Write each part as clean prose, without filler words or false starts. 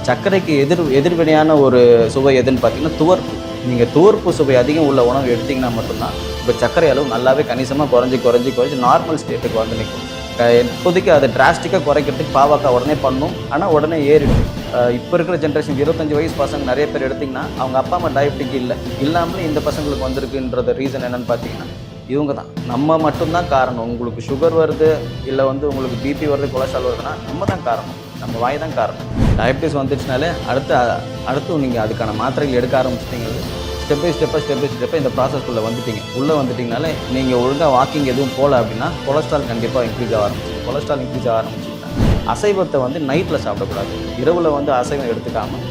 சர்க்கரைக்கு எதிர்வினையான ஒரு சுவை எதுன்னு பார்த்தீங்கன்னா துவர்ப்பு. நீங்கள் துவர்ப்பு சுவை அதிகம் உள்ள உணவு எடுத்திங்கன்னா மட்டும்தான் இப்போ சர்க்கரை அளவு நல்லாவே கணிசமாக குறைஞ்சி நார்மல் ஸ்டேட்டுக்கு வந்து நிற்கும். இப்போதைக்கு அதை டிராஸ்டிக்காக குறைக்கிறதுக்கு பாவக்காய் உடனே பண்ணும், ஆனால் உடனே ஏறிடும். இப்போ இருக்கிற ஜென்ரேஷன் 25 வயசு பசங்க நிறைய பேர் எடுத்திங்கன்னா அவங்க அப்பா அம்மா டயபெட்டிக் இல்லாமலே இந்த பசங்களுக்கு வந்திருக்குன்றது ரீசன் என்னென்னு பார்த்தீங்கன்னா இவங்க தான். நம்ம மட்டும்தான் காரணம். உங்களுக்கு சுகர் வருது, இல்லை வந்து உங்களுக்கு பிபி வருது, கொலஸ்ட்ரால் வருதுன்னா நம்ம தான் காரணம், நம்ம வாய் தான் காரணம். டயபிட்டிஸ் வந்துச்சுனாலே அடுத்து நீங்கள் அதுக்கான மாத்திரைகள் எடுக்க ஆரம்பிச்சிட்டிங்க. ஸ்டெப் பை ஸ்டெப்பாக இந்த ப்ராசஸ்க்குள்ளே வந்துட்டிங்கனாலே நீங்கள் ஒழுங்காக வாக்கிங் எதுவும் போகல அப்படின்னா கொலஸ்ட்ரால் கண்டிப்பாக இன்க்ரீஸ் ஆக ஆரம்பிச்சிங்கன்னா அசைவத்தை வந்து நைட்டில் சாப்பிடக்கூடாது. இரவில் வந்து அசைவம் எடுத்துக்காமல்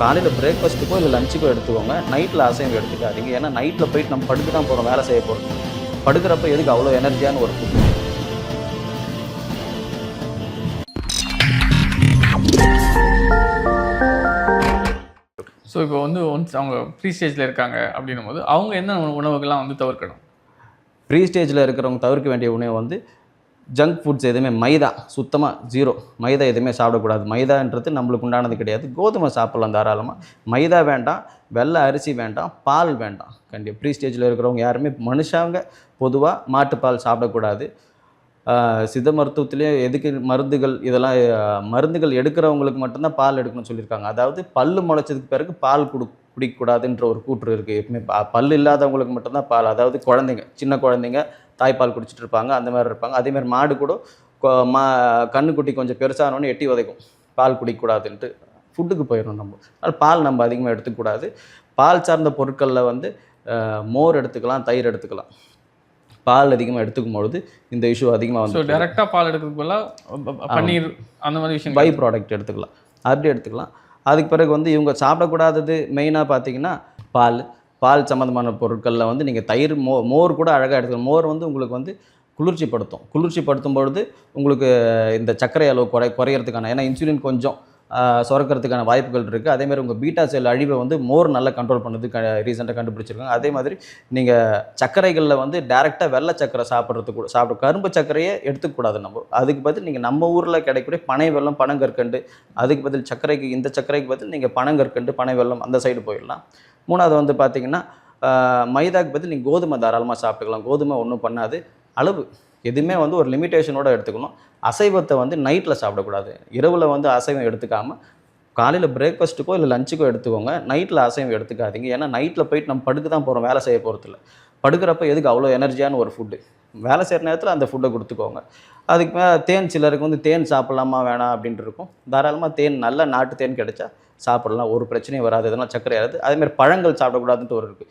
காலையில் பிரேக்ஃபாஸ்ட்டுக்கோ இல்லை லஞ்சுக்கோ எடுத்துக்கோங்க. நைட்டில் அசைவம் எடுத்துக்காதீங்க. ஏன்னா நைட்டில் போயிட்டு நம்ம படுக்க தான் போகிறோம், வேலை செய்ய போகிறோம். படுக்கிறப்ப எதுக்கு அவ்வளோ எனர்ஜியான ஒரு ஃபுட்? ஸோ இப்போ வந்து ஒன்ஸ் அவங்க ப்ரீ ஸ்டேஜில் இருக்காங்க அப்படின்னும் போது அவங்க என்ன உணவுகள்லாம் வந்து தவிர்க்கணும்? ப்ரீ ஸ்டேஜில் இருக்கிறவங்க தவிர்க்க வேண்டிய உணவு வந்து ஜங்க் ஃபுட்ஸ் எதுவுமே, மைதா சுத்தமாக 0. மைதா எதுவுமே சாப்பிடக்கூடாது. மைதான்றது நம்மளுக்கு உண்டானது கிடையாது. கோதுமை சாப்பிட்லாம் தாராளமாக. மைதா வேண்டாம், வெள்ளை அரிசி வேண்டாம், பால் வேண்டாம். கண்டிப்பாக ப்ரீ ஸ்டேஜில் இருக்கிறவங்க யாருமே மனுஷங்க பொதுவாக மாட்டுப்பால் சாப்பிடக்கூடாது. சித்த மருத்துவத்திலே எதுக்கு மருந்துகள் எடுக்கிறவங்களுக்கு மட்டும்தான் பால் எடுக்கணும்னு சொல்லியிருக்காங்க. அதாவது பல் முளைச்சதுக்கு பிறகு பால் குடிக்கக்கூடாதுன்ற ஒரு கூற்று இருக்குது. எப்பவுமே பல் இல்லாதவங்களுக்கு மட்டும்தான் பால். அதாவது சின்ன குழந்தைங்க தாய்ப்பால் குடிச்சிட்டு இருப்பாங்க, அந்த மாதிரி இருப்பாங்க. அதேமாதிரி மாடு கூட கண்ணுக்குட்டி கொஞ்சம் பெருசானோன்னு எட்டி உதைக்கும், பால் குடிக்கக்கூடாதுன்ட்டு ஃபுட்டுக்கு போயிடணும் நம்ம. அதனால் பால் நம்ம அதிகமாக எடுத்துக்கூடாது. பால் சார்ந்த பொருட்களில் வந்து மோர் எடுத்துக்கலாம், தயிர் எடுத்துக்கலாம். பால் அதிகமாக எடுத்துக்கும் பொழுது இந்த இஷ்யூ அதிகமாக வந்து டேரெக்டாக பால் எடுக்கிறதுக்குள்ள பன்னீர் அந்த மாதிரி விஷயம் பை ப்ராடக்ட் எடுத்துக்கலாம், அப்படி எடுத்துக்கலாம். அதுக்கு பிறகு வந்து இவங்க சாப்பிடக்கூடாதது மெயினாக பார்த்தீங்கன்னா பால் சம்மந்தமான பொருட்களில் வந்து நீங்கள் தயிர் மோர் கூட அழகாக எடுத்துக்கலாம். மோர் வந்து உங்களுக்கு வந்து குளிர்ச்சிப்படுத்தும் பொழுது உங்களுக்கு இந்த சர்க்கரை அளவு குறையிறதுக்கான, ஏன்னா இன்சுலின் கொஞ்சம் சுரக்கிறதுக்கான வாய்ப்புகள் இருக்குது. அதேமாதிரி உங்கள் பீட்டா செல் அழிவை வந்து மோர் நல்லா கண்ட்ரோல் பண்ணது ரீசெண்டாக கண்டுபிடிச்சிருக்காங்க. அதே மாதிரி நீங்கள் சர்க்கரைகளில் வந்து டேரெக்டாக வெள்ளை சர்க்கரை சாப்பிட கரும்பு சர்க்கரையே எடுத்துக்கூடாது. அதுக்கு பதில் நீங்கள் நம்ம ஊரில் கிடைக்கக்கூடிய பனை வெல்லம், பனங்கற்கண்டு, அதுக்கு பதில் இந்த சர்க்கரைக்கு பதில் நீங்கள் பனங்கற்கண்டு, பனை வெல்லம் அந்த சைடு போயிடலாம். மூணாவது வந்து பார்த்திங்கன்னா மைதாக்கு பதில் நீங்கள் கோதுமை தாராளமாக சாப்பிட்டுக்கலாம். கோதுமை ஒன்றும் பண்ணாது. அளவு எதுவுமே வந்து ஒரு லிமிட்டேஷனோடு எடுத்துக்கணும். அசைவத்தை வந்து நைட்டில் சாப்பிடக்கூடாது. இரவில் வந்து அசைவம் எடுத்துக்காமல் காலையில் பிரேக்ஃபாஸ்ட்டுக்கோ இல்லை லஞ்சுக்கோ எடுத்துக்கோங்க. நைட்டில் அசைவம் எடுத்துக்காதீங்க. ஏன்னா நைட்டில் போயிட்டு நம்ம படுக்க தான் போகிறோம், வேலை செய்ய போகிறதில்ல. படுக்கிறப்ப எதுக்கு அவ்வளோ எனர்ஜியான ஒரு ஃபுட்டு? வேலை செய்கிற நேரத்தில் அந்த ஃபுட்டை கொடுத்துக்கோங்க. அதுக்கு மேலே சிலருக்கு வந்து தேன் சாப்பிட்லாமா வேணாம் அப்படின்ட்டு இருக்கும். தாராளமாக நல்ல நாட்டு தேன் கிடைச்சா சாப்பிடலாம், ஒரு பிரச்சனையும் வராது. இதெல்லாம் சர்க்கரை ஆகாது. அதேமாதிரி பழங்கள் சாப்பிடக்கூடாதுன்ட்டு ஒரு இருக்குது.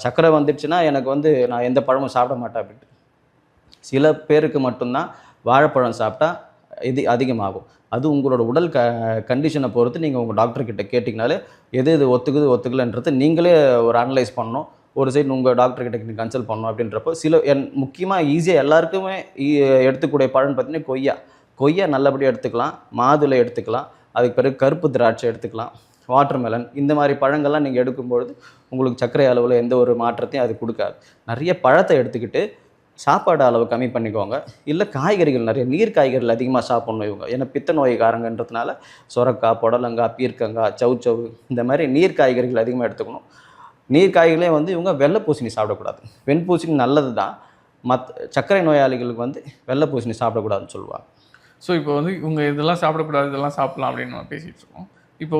சர்க்கரை வந்துடுச்சுன்னா எனக்கு வந்து நான் எந்த பழமும் சாப்பிட மாட்டேன் அப்படின்ட்டு. சில பேருக்கு மட்டும்தான் வாழைப்பழம் சாப்பிட்டா இது அதிகமாகும். அது உங்களோட உடல் கண்டிஷனை பொறுத்து நீங்கள் உங்கள் டாக்டர்கிட்ட கேட்டிங்கனாலே எது ஒத்துக்கலைன்றது நீங்களே ஒரு அனலைஸ் பண்ணணும். ஒரு சைடு உங்கள் டாக்டர்கிட்ட நீங்கள் கன்சல்ட் பண்ணணும். அப்படின்றப்போ முக்கியமாக ஈஸியாக எல்லாருக்குமே எடுத்துக்கூடிய பழம்னு பார்த்தீங்கன்னா கொய்யா நல்லபடியாக எடுத்துக்கலாம், மாதுளை எடுத்துக்கலாம், அதுக்கு பிறகு கருப்பு திராட்சை எடுத்துக்கலாம், வாட்டர்மெலன், இந்த மாதிரி பழங்கள்லாம் நீங்கள் எடுக்கும்பொழுது உங்களுக்கு சர்க்கரை அளவில் எந்த ஒரு மாற்றத்தையும் அது கொடுக்காது. நிறைய பழத்தை எடுத்துக்கிட்டு சாப்பாடு அளவு கம்மி பண்ணிக்கோங்க. இல்லை காய்கறிகள், நிறைய நீர் காய்கறிகள் அதிகமாக சாப்பிட்ணும் இவங்க. ஏன்னா பித்த நோய்க்காரங்கன்றதுனால சொரக்காய், புடலங்காய், பீர்க்கங்காய், சவுச்சவு, இந்த மாதிரி நீர் காய்கறிகள் அதிகமாக எடுத்துக்கணும். நீர் காய்கறிகளே வந்து இவங்க வெள்ளை பூசணி சாப்பிடக்கூடாது. வெண்பூசணி நல்லது தான், சர்க்கரை நோயாளிகளுக்கு வந்து வெள்ளை பூசணி சாப்பிடக்கூடாதுன்னு சொல்லுவாங்க. ஸோ இப்போ வந்து இவங்க இதெல்லாம் சாப்பிடக்கூடாது, இதெல்லாம் சாப்பிட்லாம் அப்படின்னு நம்ம பேசிகிட்டு இருக்கோம். இப்போ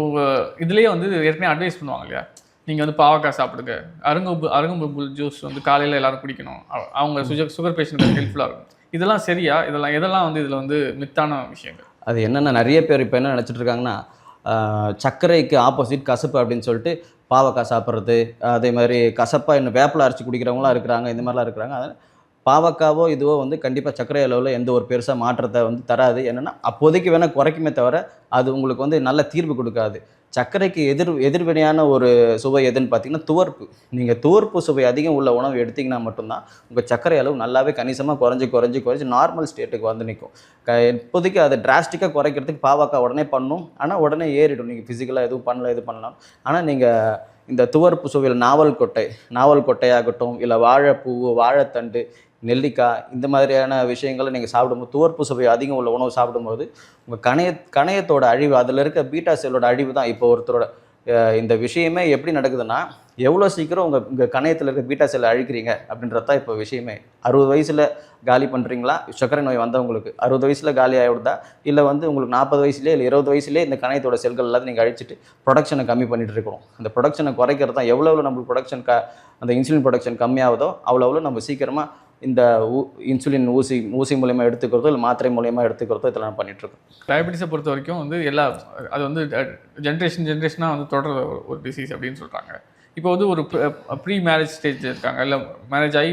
இதுலேயே வந்து ஏற்கனவே அட்வைஸ் பண்ணுவாங்க இல்லையா, நீங்கள் வந்து பாவக்காய் சாப்பிடுங்க, அருங்கம்புல் ஜூஸ் வந்து காலையில் எல்லோரும் குடிக்கணும், அவங்க சுகர் பேஷண்ட்டுக்கு ஹெல்ப்ஃபுல்லாக இருக்கும். இதெல்லாம் சரியா? இதெல்லாம் வந்து இதில் வந்து மித்தான விஷயங்கள். அது என்னென்னா நிறைய பேர் இப்போ என்ன நினச்சிட்டு இருக்காங்கன்னா சர்க்கரைக்கு ஆப்போசிட் கசப்பு அப்படின்னு சொல்லிட்டு பாவக்காய் சாப்பிட்றது, அதே மாதிரி கசப்பாக இன்னும் வேப்பிலை அரைச்சி குடிக்கிறவங்களாம் இருக்கிறாங்க, இந்த மாதிரிலாம் இருக்கிறாங்க. அதனால் பாவக்காவோ இதுவோ வந்து கண்டிப்பாக சர்க்கரை அளவில் எந்த ஒரு பெருசாக மாற்றத்தை வந்து தராது. என்னென்னா அப்போதைக்கு வேணால் குறைக்குமே தவிர அது உங்களுக்கு வந்து நல்ல தீர்வு கொடுக்காது. சர்க்கரைக்கு எதிர்வினையான ஒரு சுவை எதுன்னு பார்த்தீங்கன்னா துவர்ப்பு. நீங்கள் துவர்ப்பு சுவை அதிகம் உள்ள உணவு எடுத்திங்கன்னா மட்டும்தான் உங்கள் சர்க்கரை அளவு நல்லாவே கணிசமாக குறைஞ்சி நார்மல் ஸ்டேட்டுக்கு வந்து நிற்கும். இப்போதைக்கு அதை டிராஸ்டிக்காக குறைக்கிறதுக்கு பாவக்காய் உடனே பண்ணும், ஆனால் உடனே ஏறிடும். நீங்கள் ஃபிசிக்கலாக எதுவும் பண்ணலாம். ஆனால் நீங்கள் இந்த துவர்ப்பு சுவையில் நாவல் கொட்டையாகட்டும், இல்லை வாழைப்பூ, வாழைத்தண்டு, நெல்லிக்காய் இந்த மாதிரியான விஷயங்களை நீங்கள் சாப்பிடும்போது, துவர்ப்பு சுவை அதிகம் உள்ள உணவு சாப்பிடும்போது உங்கள் கணையத்தோட அழிவு, அதில் இருக்க பீட்டா செல்லோட அழிவு தான் இப்போ ஒருத்தரோட இந்த விஷயமே எப்படி நடக்குதுன்னா, எவ்வளோ சீக்கிரம் உங்கள் கணையத்தில் இருக்க பீட்டா செல்லை அழிக்கிறீங்க அப்படின்றது தான் இப்போ விஷயமே. 60 வயசில் காலி பண்ணுறீங்களா? சர்க்கரை நோய் வந்தவங்களுக்கு 60 வயசில் காலி ஆகிவிடுதா? இல்லை வந்து உங்களுக்கு 40 வயசுலேயே இல்லை 20 வயசுலேயே இந்த கணையத்தோட செல்கள் எல்லாத்தையும் நீங்கள் அழிச்சிட்டு ப்ரொடக்ஷனை கம்மி பண்ணிட்டு இருக்கிறோம். அந்த ப்ரொடக்ஷனை குறைக்கிறது தான். எவ்வளோ நம்மளுக்கு ப்ரொடக்ஷன் அந்த இன்சுலின் ப்ரொடக்ஷன் கம்மியாகுதோ அவ்வளோ நம்ம சீக்கிரமாக இந்த இன்சுலின் ஊசி மூலயமா எடுத்துக்கிறதோ இல்லை மாத்திரை மூலயமா எடுத்துக்கிறதோ இதெல்லாம் பண்ணிகிட்ருக்கோம். டயபெட்டிஸை பொறுத்த வரைக்கும் வந்து அது வந்து ஜென்ரேஷனாக வந்து தொடர ஒரு டிசீஸ் அப்படின்னு சொல்கிறாங்க. இப்போ வந்து ஒரு ப்ரீ மேரேஜ் ஸ்டேஜ் இருக்காங்க, இல்லை மேரேஜ் ஆகி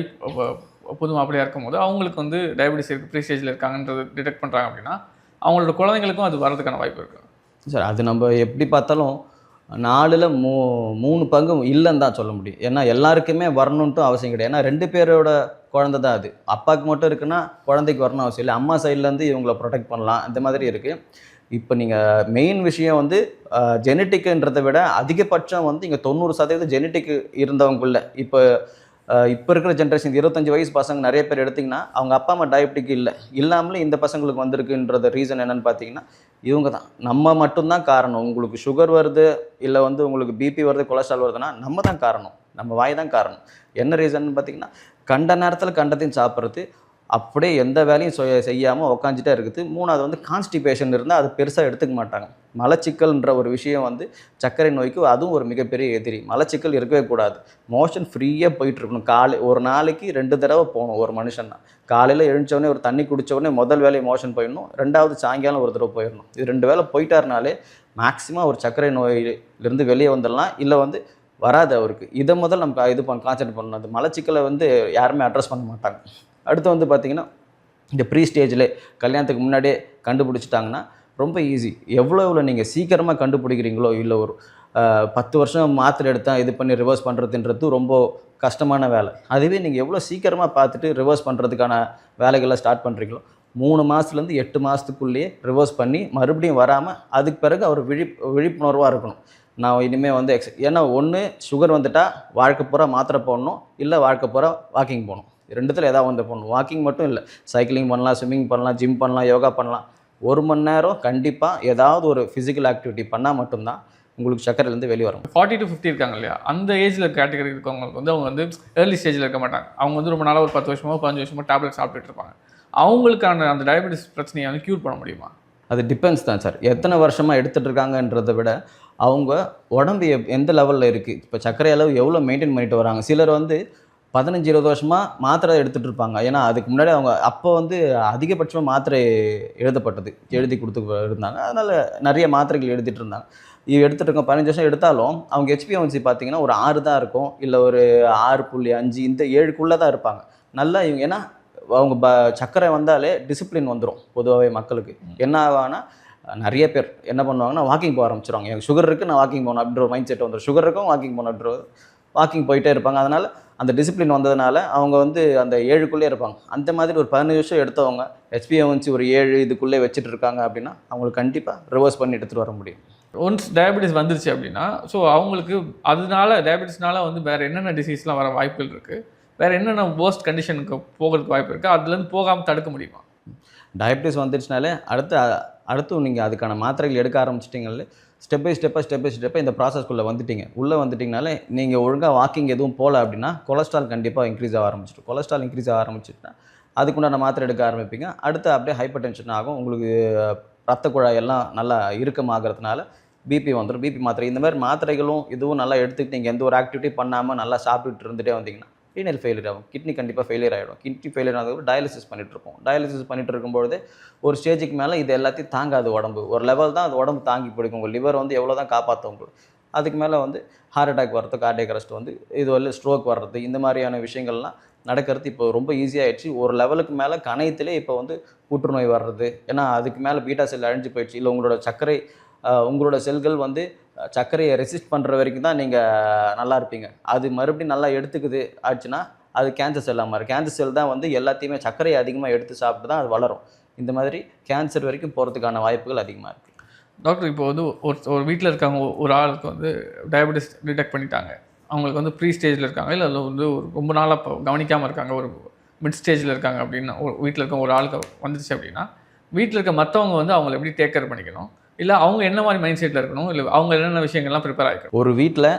புது மாப்பிள்ளையாக இருக்கும்போது அவங்களுக்கு வந்து டயபெட்டிஸ் இருக்குது, ப்ரீ ஸ்டேஜில் இருக்காங்கன்றது டிடெக்ட் பண்ணுறாங்க அப்படின்னா அவங்களோட குழந்தைங்களுக்கும் அது வரதுக்கான வாய்ப்பு இருக்குது சார். அது நம்ம எப்படி பார்த்தாலும் 4ல் 3 பங்கு இல்லைன்னு தான் சொல்ல முடியும். ஏன்னா எல்லாருக்குமே வரணுன்ட்டும் அவசியம் கிடையாது. ஏன்னா 2 பேரோட குழந்தை தான் அது. அப்பாவுக்கு மட்டும் இருக்குன்னா குழந்தைக்கு வரணும் அவசியம் இல்லை. அம்மா சைட்லேருந்து இவங்களை ப்ரொடெக்ட் பண்ணலாம், இந்த மாதிரி இருக்குது. இப்போ நீங்கள் மெயின் விஷயம் வந்து ஜெனட்டிக்குன்றதை விட அதிகபட்சம் வந்து இங்கே 90% ஜெனட்டிக் இருந்தவங்குள்ள இப்போ இருக்கிற ஜென்ரேஷன் 25 வயசு பசங்க நிறைய பேர் எடுத்திங்கன்னா அவங்க அப்பா அம்மா டயபெட்டிக் இல்லாமலே இந்த பசங்களுக்கு வந்திருக்குன்றது ரீசன் என்னென்னு பார்த்தீங்கன்னா இவங்க தான். நம்ம மட்டும்தான் காரணம். உங்களுக்கு சுகர் வருது, இல்லை வந்து உங்களுக்கு பிபி வருது, கொலஸ்ட்ரால் வருதுன்னா நம்ம தான் காரணம், நம்ம வாய் தான் காரணம். என்ன ரீசன் பார்த்தீங்கன்னா கண்ட நேரத்தில் கண்டத்தையும் சாப்பிட்றது, அப்படியே எந்த வேலையும் செய்யாமல் உக்காந்துட்டே இருக்குது. 3வது வந்து கான்ஸ்டிபேஷன் இருந்தால் அது பெருசாக எடுத்துக்க மாட்டாங்க. மலச்சிக்கல்ன்ற ஒரு விஷயம் வந்து சர்க்கரை நோய்க்கு அதுவும் ஒரு மிகப்பெரிய எதிரி. மலச்சிக்கல் இருக்கவே கூடாது. மோஷன் ஃப்ரீயாக போயிட்டுருக்கணும். ஒரு நாளைக்கு 2 தடவை போகணும் ஒரு மனுஷன்னா. காலையில் எழுந்தோடனே ஒரு தண்ணி குடித்தோடனே முதல் வேலையை மோஷன் போயிடணும், 2வது சாயங்காலம் ஒரு தடவை போயிடணும். இது 2 வேளை போயிட்டாருனாலே மேக்ஸிமம் ஒரு சர்க்கரை நோயிலிருந்து வெளியே வந்துடலாம், இல்லை வந்து வராது அவருக்கு. இதை முதல் நம்ம கான்சென்ட்ரேட் பண்ணணும். அந்த மலச்சிக்கலை வந்து யாருமே அட்ரஸ் பண்ண மாட்டாங்க. அடுத்து வந்து பார்த்திங்கன்னா இந்த ப்ரீ ஸ்டேஜில் கல்யாணத்துக்கு முன்னாடியே கண்டுபிடிச்சிட்டாங்கன்னா ரொம்ப ஈஸி. எவ்வளோ நீங்கள் சீக்கிரமாக கண்டுபிடிக்கிறீங்களோ, இல்லை ஒரு 10 வருஷம் மாத்திரை எடுத்தால் இது பண்ணி ரிவர்ஸ் பண்ணுறதுன்றது ரொம்ப கஷ்டமான வேலை. அதுவே நீங்கள் எவ்வளோ சீக்கிரமாக பார்த்துட்டு ரிவர்ஸ் பண்ணுறதுக்கான வேலைகளை ஸ்டார்ட் பண்ணுறீங்களோ 3 மாதத்துலேருந்து 8 மாதத்துக்குள்ளேயே ரிவர்ஸ் பண்ணி மறுபடியும் வராமல் அதுக்கு பிறகு அவர் விழிப்புணர்வாக இருக்கணும். நான் இனிமேல் வந்து ஏன்னா ஒன்று சுகர் வந்துட்டால் வாழ்க்கை பூரா மாத்திரை போடணும், இல்லை வாழ்க்கை பூரா வாக்கிங் போகணும். 2த்தில் ஏதாவது வந்து போகணும். வாக்கிங் மட்டும் இல்லை, சைக்கிளிங் பண்ணலாம், ஸ்விம்மிங் பண்ணலாம், ஜிம் பண்ணலாம், யோகா பண்ணலாம். 1 மணி நேரம் கண்டிப்பாக ஏதாவது ஒரு ஃபிசிக்கல் ஆக்டிவிட்டி பண்ணால் மட்டும்தான் உங்களுக்கு சக்கரையிலேருந்து வெளியே வரும். 40 to 50 இருக்காங்க இல்லையா, அந்த ஏஜில் கேட்டகரி இருக்கவங்களுக்கு வந்து அவங்க வந்து ஏர்லி ஸ்டேஜில் இருக்க மாட்டாங்க. அவங்க வந்து ரொம்ப நாளாக ஒரு 10 வருஷமோ 15 வருஷமோ டேப்லெட் சாப்பிட்டுட்டு இருப்பாங்க. அவங்களுக்கான அந்த டயபெட்டிஸ் பிரச்சனையை வந்து க்யூர் பண்ண முடியுமா? அது டிபெண்ட்ஸ் தான் சார். எத்தனை வருஷமாக எடுத்துகிட்டு இருக்காங்கன்றதை விட அவங்க உடம்பு எந்த லெவலில் இருக்குது, இப்போ சர்க்கரை அளவு எவ்வளோ மெயின்டைன் பண்ணிட்டு வராங்க. சிலர் வந்து 15-20 வருஷமாக மாத்திரை எடுத்துகிட்டு இருப்பாங்க. ஏன்னா அதுக்கு முன்னாடி அவங்க அப்போ வந்து அதிகபட்சமாக மாத்திரை எழுதி கொடுத்து இருந்தாங்க. அதனால் நிறைய மாத்திரைகள் எழுதிட்டு இருந்தாங்க. எடுத்துகிட்டு இருக்கோம் 15 வருஷம் எடுத்தாலும் அவங்க HbA1c பார்த்தீங்கன்னா ஒரு 6 தான் இருக்கும், இல்லை ஒரு 6.5 இந்த 7க்குள்ளே தான் இருப்பாங்க. நல்லா இவங்க ஏன்னா அவங்க சர்க்கரை வந்தாலே டிசிப்ளின் வந்துடும். பொதுவாகவே மக்களுக்கு என்ன ஆகானா நிறைய பேர் என்ன பண்ணுவாங்கன்னா வாக்கிங் போக ஆரம்பிச்சிடுவாங்க. எனக்கு சுகர் இருக்குது, நான் வாக்கிங் போகணும் அப்படின்ற ஒரு மைண்ட் செட் வந்துடும். சுகர் இருக்கும், வாக்கிங் போகணும் அப்படின்ற வாக்கிங் போயிட்டே இருப்பாங்க. அதனால் அந்த டிசிப்ளின் வந்ததுனால அவங்க வந்து அந்த 7க்குள்ளே இருப்பாங்க. அந்த மாதிரி ஒரு 15 வருஷம் எடுத்தவங்க HbA1c ஒரு 7 இதுக்குள்ளே வச்சுட்டு இருக்காங்க அப்படின்னா அவங்களுக்கு கண்டிப்பாக ரிவர்ஸ் பண்ணி எடுத்துகிட்டு வர முடியும். ஒன்ஸ் டயபெட்டிஸ் வந்துருச்சு அப்படின்னா ஸோ அவங்களுக்கு அதனால டயபெட்டிஸ்னால வந்து வேறு என்னென்ன டிசீஸ்லாம் வர வாய்ப்புகள் இருக்குது, வேறு என்னென்ன வேர்ஸ்ட் கண்டிஷனுக்கு போகிறதுக்கு வாய்ப்பு இருக்குது, அதுலேருந்து போகாமல் தடுக்க முடியுமா? டயபெட்டிஸ் வந்துடுச்சுனாலே அடுத்து நீங்கள் அதுக்கான மாத்திரைகள் எடுக்க ஆரம்பிச்சிட்டிங்களே ஸ்டெப் பை ஸ்டெப்பாக இந்த ப்ராசஸ்க்குள்ளே வந்துட்டிங்கனாலே நீங்கள் ஒழுங்காக வாக்கிங் எதுவும் போகல அப்படின்னா கொலஸ்ட்ரால் கண்டிப்பாக இன்க்ரீஸ் ஆக ஆரம்பிச்சிடும். கொலஸ்ட்ரால் இன்க்ரீஸ் ஆக ஆரம்பிச்சிட்டுனா அதுக்குண்டான மாத்திரை எடுக்க ஆரம்பிப்பீங்க. அடுத்து அப்படியே ஹைப்பர் டென்ஷன் ஆகும். உங்களுக்கு ரத்த குழாய் எல்லாம் நல்லா இறுக்கமாகறதுனால பிபி வந்துடும். பிபி மாத்திரை இந்த மாதிரி மாத்திரைகளும் இதுவும் நல்லா எடுத்துக்கிட்டு நீங்கள் எந்த ஒரு ஆக்டிவிட்டி பண்ணாமல் நல்லா சாப்பிட்டுட்டு இருந்துகிட்டே வந்தீங்கன்னா ரீனல் ஃபெயிலியர் ஆகும். கிட்னி கண்டிப்பாக ஃபெயிலியர் ஆகிடும். கிட்னி ஃபெயிலியர் ஆகிறதுக்கு டயாலிசிஸ் பண்ணிகிட்ருப்போம். டயாலிசிஸ் பண்ணிட்டு இருக்கும்பொழுது ஒரு ஸ்டேஜுக்கு மேலே இது எல்லாத்தையும் தாங்காது உடம்பு. ஒரு லெவல் தான் அது உடம்பு தாங்கி பிடிக்கும். உங்கள் லிவர் வந்து எவ்வளோ தான் காப்பாற்றும் உங்களுக்கு. அதுக்கு மேலே வந்து ஹார்ட் அட்டாக் வர்றது, கார்டியக் அரெஸ்ட் வந்து இது வந்து ஸ்ட்ரோக் வர்றது, இந்த மாதிரியான விஷயங்கள்லாம் நடக்கிறது இப்போ ரொம்ப ஈஸியாகிடுச்சு. ஒரு லெவலுக்கு மேலே கணையத்திலே இப்போ வந்து புற்றுநோய் வர்றது, ஏன்னா அதுக்கு மேலே பீட்டா செல் அழிஞ்சு போயிடுச்சு. இல்லை உங்களோட செல்கள் வந்து சர்க்கரையை ரெசிஸ்ட் பண்ணுற வரைக்கும் தான் நீங்கள் நல்லா இருப்பீங்க. அது மறுபடியும் நல்லா எடுத்துக்குது ஆச்சுன்னா அது கேன்சர் செல்லாக மாறும். கேன்சர் செல் தான் வந்து எல்லாத்தையுமே சர்க்கரையை அதிகமாக எடுத்து சாப்பிட்டு தான் அது வளரும். இந்த மாதிரி கேன்சர் வரைக்கும் போகிறதுக்கான வாய்ப்புகள் அதிகமாக இருக்குது. டாக்டர், இப்போ வந்து ஒரு வீட்டில் இருக்காங்க, ஒரு ஆளுக்கு வந்து டயபெட்டிஸ் டிடெக்ட் பண்ணிட்டாங்க, அவங்களுக்கு வந்து ப்ரீ ஸ்டேஜில் இருக்காங்க, இல்லை அதில் வந்து ஒரு ரொம்ப நாளாக கவனிக்காமல் இருக்காங்க, ஒரு மிட் ஸ்டேஜில் இருக்காங்க அப்படின்னா வீட்டில் இருக்க ஒரு ஆளுக்கு வந்துருச்சு அப்படின்னா வீட்டில் இருக்க மற்றவங்க வந்து அவங்களை எப்படி டேக் கேர் பண்ணிக்கணும், இல்லை அவங்க என்ன மாதிரி மைண்ட் செட்டில் இருக்கணும், இல்லை அவங்க என்னென்ன விஷயங்கள்லாம் ப்ரிப்பேர் ஆகிக்கணும்? ஒரு வீட்டில்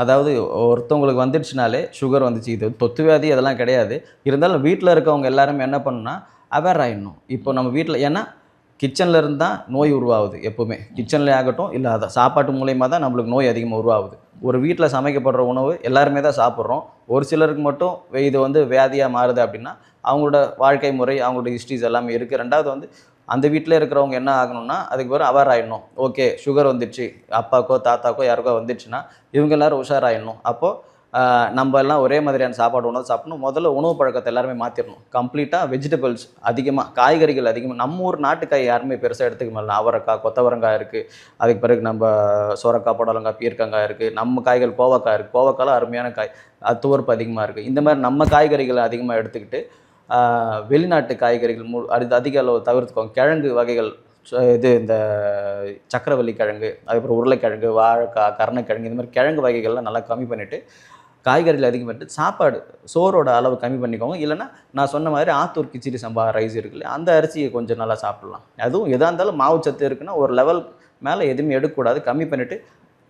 அதாவது ஒருத்தவங்களுக்கு வந்துடுச்சுனாலே சுகர் வந்துச்சு, இது தொத்து வியாதி அதெல்லாம் கிடையாது. இருந்தாலும் வீட்டில் இருக்கவங்க எல்லாருமே என்ன பண்ணணும்னா அவேர் ஆகிடணும். இப்போ நம்ம வீட்டில் ஏன்னா கிச்சனில் இருந்து தான் நோய் உருவாகுது. எப்போவுமே கிச்சனில் ஆகட்டும் இல்லை அதை சாப்பாட்டு மூலியமாக தான் நம்மளுக்கு நோய் அதிகமாக உருவாகுது. ஒரு வீட்டில் சமைக்கப்படுற உணவு எல்லாருமே தான் சாப்பிட்றோம். ஒரு சிலருக்கு மட்டும் இது வந்து வியாதியாக மாறுது அப்படின்னா அவங்களோட வாழ்க்கை முறை, அவங்களோட ஹிஸ்ட்ரிஸ் எல்லாமே இருக்குது. ரெண்டாவது வந்து அந்த வீட்டில் இருக்கிறவங்க என்ன ஆகணும்னா அதுக்கு பிறகு அவேர் ஆகிடணும். ஓகே சுகர் வந்துடுச்சு, அப்பாக்கோ தாத்தாக்கோ யாருக்கோ வந்துடுச்சுன்னா இவங்க எல்லோரும் உஷாராகிடணும். அப்போது நம்ம எல்லாம் ஒரே மாதிரியான சாப்பாடு உணவு சாப்பிடணும். முதல்ல உணவு பழக்கத்தை எல்லாருமே மாற்றிடணும். கம்ப்ளீட்டாக வெஜிடபிள்ஸ் அதிகமாக, காய்கறிகள் அதிகமாக. நம்ம ஊர் நாட்டுக்காய் யாருமே பெருசாக எடுத்துக்க முடியல. அவரைக்காய், கொத்தவரங்காய் இருக்குது. அதுக்கு பிறகு நம்ம சொரக்காய், புடலங்காய், பீர்க்கங்காய் இருக்குது. நம்ம காய்கள் கோவக்காய் இருக்குது. கோவக்காயில் அருமையான காய், துவர்ப்பு அதிகமாக இருக்குது. இந்த மாதிரி நம்ம காய்கறிகளை அதிகமாக எடுத்துக்கிட்டு வெளிநாட்டு காய்கறிகள் அது அதிக அளவு தவிர்த்துக்கோங்க. கிழங்கு வகைகள், இது இந்த சக்கரவள்ளி கிழங்கு, அதுக்கப்புறம் உருளைக்கிழங்கு, வாழைக்காய், கருணைக்கிழங்கு, இந்த மாதிரி கிழங்கு வகைகள்லாம் நல்லா கம்மி பண்ணிவிட்டு காய்கறிகள் அதிகம் பண்ணிட்டு சாப்பாடு சோறோட அளவு கம்மி பண்ணிக்கோங்க. இல்லைன்னா நான் சொன்ன மாதிரி ஆத்தூர் கிச்சிடி சம்பா ரைஸ் இருக்குல்ல, அந்த அரிசியை கொஞ்சம் நல்லா சாப்பிட்லாம். அதுவும் எதாக இருந்தாலும் மாவுச்சத்து இருக்குன்னா ஒரு லெவல் மேலே எதுவுமே எடுக்கக்கூடாது. கம்மி பண்ணிவிட்டு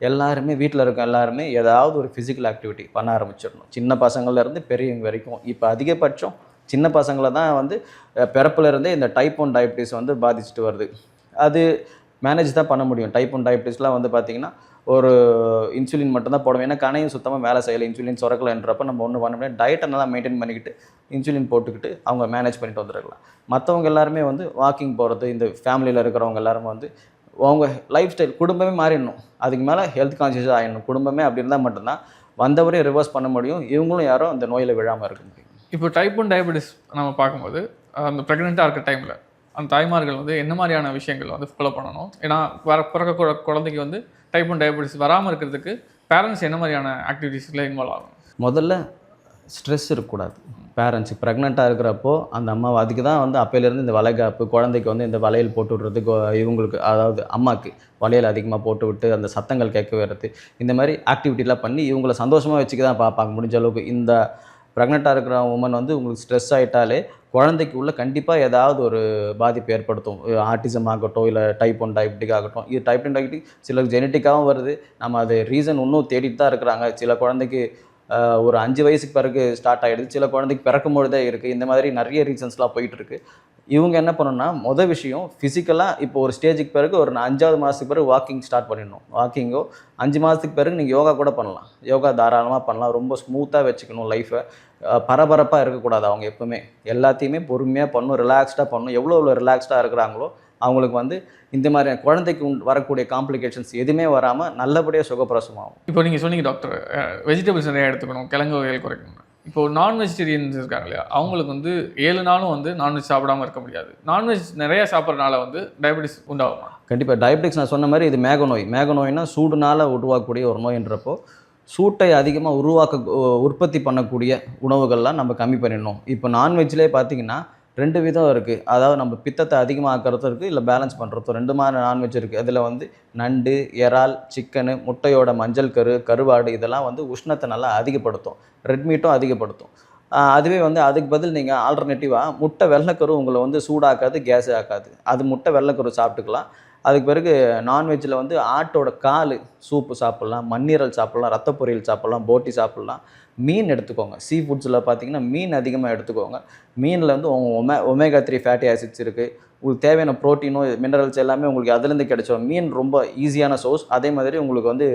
எல்லாருமே வீட்டில் இருக்க எல்லாருமே ஏதாவது ஒரு ஃபிசிக்கல் ஆக்டிவிட்டி பண்ண ஆரம்பிச்சிடணும். சின்ன பசங்கள்லேருந்து பெரியவங்க வரைக்கும். இப்போ அதிகபட்சம் சின்ன பசங்களை தான் வந்து பிறப்புலேருந்தே இந்த டைப் 1 டயபிட்டிஸ் வந்து பாதிச்சுட்டு வருது. அது மேனேஜ் தான் பண்ண முடியும். டைப் 1 டயபிட்டிஸ்லாம் வந்து பார்த்திங்கன்னா ஒரு இன்சுலின் மட்டும்தான் போடுவோம். ஏன்னா கணையும் சுத்தமாக வேலை செய்யலை, இன்சுலின் சுரக்கலைன்றப்ப நம்ம ஒன்றும் பண்ண முடியாது. டயட்டை நல்லா மெயின்டைன் பண்ணிக்கிட்டு இன்சுலின் போட்டுக்கிட்டு அவங்க மேனேஜ் பண்ணிட்டு வந்துருக்கலாம். மற்றவங்க எல்லாருமே வந்து வாக்கிங் போகிறது, இந்த ஃபேமிலியில் இருக்கிறவங்க எல்லாருமே வந்து அவங்க லைஃப் ஸ்டைல் குடும்பமே மாறிடணும். அதுக்கு மேலே ஹெல்த் கான்ஷியஸாக ஆகிடணும். குடும்பமே அப்படி இருந்தால் மட்டும்தான் வந்தவரையும் ரிவர்ஸ் பண்ண முடியும். இவங்களும் யாரும் அந்த நோயில் விழாமல் இருக்க முடியும். இப்போ டைப் 1 டயபிட்டிஸ் நம்ம பார்க்கும்போது அந்த ப்ரெக்னெண்ட்டாக இருக்க டைமில் அந்த தாய்மார்கள் வந்து என்ன மாதிரியான விஷயங்கள் வந்து ஃபாலோ பண்ணணும்? ஏன்னா பிறக்க குழந்தைக்கு வந்து டைப் 1 டயபிட்டிஸ் வராமல் இருக்கிறதுக்கு பேரண்ட்ஸ் என்ன மாதிரியான ஆக்டிவிட்டீஸில் இன்வால்வ் ஆகணும்? முதல்ல ஸ்ட்ரெஸ் இருக்கக்கூடாது. பேரண்ட்ஸுக்கு ப்ரெக்னெண்ட்டாக இருக்கிறப்போ அந்த அம்மாவை அதுக்கு தான் வந்து அப்போலேருந்து இந்த வளைகாப்பு, குழந்தைக்கு வந்து இந்த வளையல் போட்டு விட்றது, இவங்களுக்கு அதாவது அம்மாவுக்கு வளையல் அதிகமாக போட்டு விட்டு அந்த சத்தங்கள் கேட்க வர்றது, இந்த மாதிரி ஆக்டிவிட்டிலாம் பண்ணி இவங்களை சந்தோஷமாக வச்சுக்க தான் பார்ப்பாங்க முடிஞ்ச அளவுக்கு. இந்த ப்ரெக்னெண்ட்டாக இருக்கிற உமன் வந்து உங்களுக்கு ஸ்ட்ரெஸ் ஆகிட்டாலே குழந்தைக்கு உள்ள கண்டிப்பாக ஏதாவது ஒரு பாதிப்பு ஏற்படுத்தும். ஆட்டிசம் ஆகட்டும், இல்லை டைப் 1 டயபெட்டிக் ஆகட்டும். இது டைப் 1 டயபெட்டிக் சிலருக்கு ஜெனட்டிக்காகவும் வருது. நம்ம அது ரீசன் இன்னும் தேடிட்டு தான் இருக்கிறாங்க. சில குழந்தைக்கு ஒரு 5 வயசுக்கு பிறகு ஸ்டார்ட் ஆகிடுது, சில குழந்தைக்கு பிறக்கும் பொழுதே இருக்குது. இந்த மாதிரி நிறைய ரீசன்ஸ்லாம் போயிட்டுருக்கு. இவங்க என்ன பண்ணணும்னா மொதல் விஷயம் ஃபிசிக்கலாக இப்போ ஒரு ஸ்டேஜுக்கு பிறகு ஒரு 5வது மாதத்துக்கு பிறகு வாக்கிங் ஸ்டார்ட் பண்ணிடணும். வாக்கிங்கோ 5 மாதத்துக்கு பிறகு நீங்கள் யோகா கூட பண்ணலாம். யோகா தாராளமாக பண்ணலாம். ரொம்ப ஸ்மூத்தாக வச்சுக்கணும் லைஃப்பை. பரபரப்பாக இருக்கக்கூடாது. அவங்க எப்பவுமே எல்லாத்தையுமே பொறுமையாக பண்ணணும், ரிலாக்ஸ்டாக பண்ணணும். எவ்வளோ ரிலாக்ஸ்டாக இருக்கிறாங்களோ அவங்களுக்கு வந்து இந்த மாதிரி குழந்தைக்கு வரக்கூடிய காம்ப்ளிகேஷன்ஸ் எதுவுமே வராமல் நல்லபடியாக சுகப்பிரசமாகும். இப்போ நீங்கள் சொன்னீங்க டாக்டர், வெஜிடபிள்ஸ் நிறையா எடுத்துக்கணும், கிழங்கு வகைகள் குறைக்கணும். இப்போது நான் வெஜிடேரியன்ஸ் இருக்காங்க இல்லையா, அவங்களுக்கு வந்து 7 நாளும் வந்து நான்வெஜ் சாப்பிடாமல் இருக்க முடியாது. நான்வெஜ் நிறையா சாப்பிட்றதுனால வந்து டயபெட்டிஸ் உண்டாகுமா? கண்டிப்பாக டயபெட்டிக்ஸ் நான் சொன்ன மாதிரி இது மேக நோய். மேக நோய்னா சூடுனால் உருவாக்கக்கூடிய ஒரு நோயின்றப்போ சூட்டை அதிகமாக உற்பத்தி பண்ணக்கூடிய உணவுகள்லாம் நம்ம கம்மி பண்ணிடணும். இப்போ நான்வெஜ்லேயே பார்த்திங்கன்னா 2 விதம் இருக்குது. அதாவது நம்ம பித்தத்தை அதிகமாக்கிறதும் இருக்குது, இல்லை பேலன்ஸ் பண்ணுறதும். 2 மாதிரி நான்வெஜ் இருக்குது. அதில் வந்து நண்டு, இறால், சிக்கனு, முட்டையோட மஞ்சள் கருவாடு இதெல்லாம் வந்து உஷ்ணத்தை நல்லா அதிகப்படுத்தும். ரெட் மீட்டும் அதிகப்படுத்தும். அதுவே வந்து அதுக்கு பதில் நீங்கள் ஆல்டர்னேட்டிவாக முட்டை வெள்ளைக்கரு உங்களை வந்து சூடாக்காது, கேஸே ஆக்காது. அது முட்டை வெள்ளைக்கரு சாப்பிட்டுக்கலாம். அதுக்கு பிறகு நான்வெஜ்ஜில் வந்து ஆட்டோட கால் சூப்பு சாப்பிட்லாம், மண்ணீரல் சாப்பிட்லாம், ரத்த பொரியல் சாப்பிட்லாம், போட்டி சாப்பிட்லாம். மீன் எடுத்துக்கோங்க. சீ ஃபுட்ஸில் பார்த்தீங்கன்னா மீன் அதிகமாக எடுத்துக்கோங்க. மீனில் வந்து ஒமேகா 3 ஃபேட்டி ஆசிட்ஸ் இருக்குது. உங்களுக்கு தேவையான ப்ரோட்டீனோ மினரல்ஸ் எல்லாமே உங்களுக்கு அதுலேருந்து கிடைச்சோம். மீன் ரொம்ப ஈஸியான சோர்ஸ். அதே மாதிரி உங்களுக்கு வந்து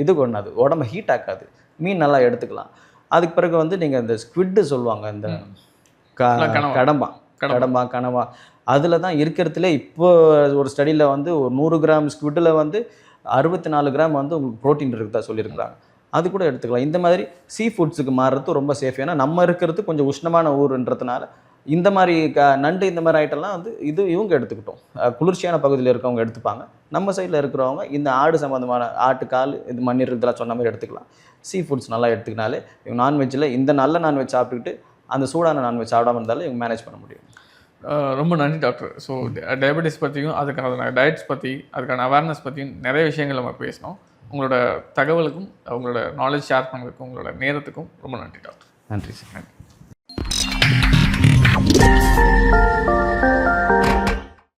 இது கொண்டாது, உடம்பு ஹீட் ஆக்காது. மீன் நல்லா எடுத்துக்கலாம். அதுக்கு பிறகு வந்து நீங்கள் இந்த ஸ்குவிட்டு சொல்லுவாங்க, இந்த கனவா, அதில் தான் இருக்கிறதுலே இப்போ ஒரு ஸ்டடியில் வந்து ஒரு 100 கிராம் ஸ்குவிட்டில் வந்து 64 கிராம் வந்து உங்களுக்கு ப்ரோட்டீன் இருக்குதா சொல்லியிருக்கிறாங்க. அது கூட எடுத்துக்கலாம். இந்த மாதிரி சீ ஃபுட்ஸுக்கு மாறுறது ரொம்ப சேஃப். ஏன்னா நம்ம இருக்கிறது கொஞ்சம் உஷ்ணமான ஊருன்றதுனால இந்த மாதிரி நண்டு இந்த மாதிரி ஐட்டம்லாம் வந்து இவங்க எடுத்துக்கிட்டோம். குளிர்ச்சியான பகுதியில் இருக்கவங்க எடுத்துப்பாங்க. நம்ம சைடில் இருக்கிறவங்க இந்த ஆடு சம்மந்தமான ஆட்டுக்கால், இது மண்ணீர் இதெல்லாம் சொன்ன மாதிரி எடுத்துக்கலாம். சீ ஃபுட்ஸ் நல்லா எடுத்துக்கினாலே இவங்க நான்வெஜ்ஜில் இந்த நல்ல நான்வெஜ் சாப்பிட்டுக்கிட்டு அந்த சூடான நான்வெஜ் சாப்பிடாமல் இருந்தாலும் இவங்க மேனேஜ் பண்ண முடியும். ரொம்ப நன்றி டாக்டர். ஸோ டயபெட்டிஸ் பற்றியும் அதுக்கான டயட்ஸ் பற்றி அதுக்கான அவேர்னஸ் பற்றியும் நிறைய விஷயங்கள் நம்ம பேசினோம். உங்களோட தகவலுக்கும் உங்களோட நாலேஜ் ஷேர் பண்ணுறதுக்கும் உங்களோட நேரத்துக்கும் ரொம்ப நன்றி டாக்டர். நன்றி சார். நன்றி. நன்றி.